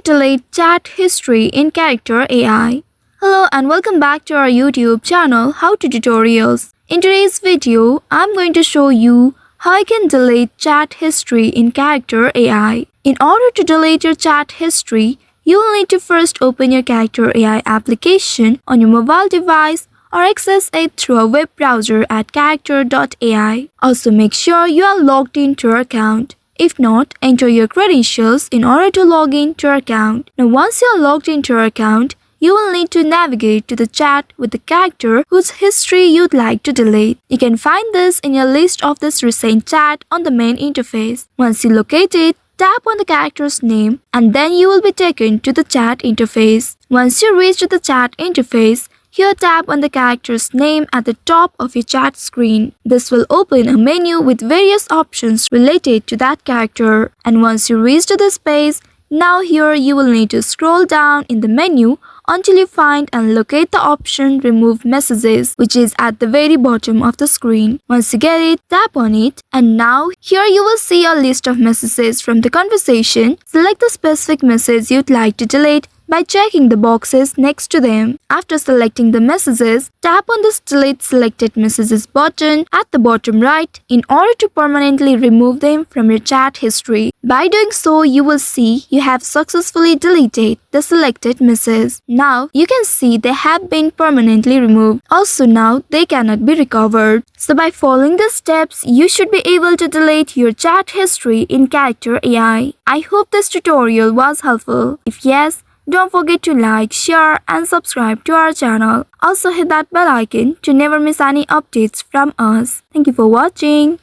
delete chat history in Character AI. Hello and welcome back to our YouTube channel How to Tutorials. In today's video, I'm going to show you how I can delete chat history in Character AI. In order to delete your chat history, you will need to first open your Character AI application on your mobile device or access it through a web browser at character.ai. Also make sure you are logged into your account. If not, enter your credentials in order to log in to your account. Now once you are logged into your account, you will need to navigate to the chat with the character whose history you'd like to delete. You can find this in your list of this recent chat on the main interface. Once you locate it, tap on the character's name and then you will be taken to the chat interface. Once you reach the chat interface, here tap on the character's name at the top of your chat screen. This will open a menu with various options related to that character. And once you reach to this page, now here you will need to scroll down in the menu until you find and locate the option Remove Messages, which is at the very bottom of the screen. Once you get it, tap on it and now here you will see a list of messages from the conversation. Select the specific message you'd like to delete by checking the boxes next to them. After selecting the messages, tap on this Delete Selected Messages button at the bottom right in order to permanently remove them from your chat history. By doing so, you will see you have successfully deleted the selected message. Now, you can see they have been permanently removed. Also now, they cannot be recovered. So by following the steps, you should be able to delete your chat history in Character AI. I hope this tutorial was helpful. If yes, don't forget to like, share and subscribe to our channel. Also hit that bell icon to never miss any updates from us. Thank you for watching.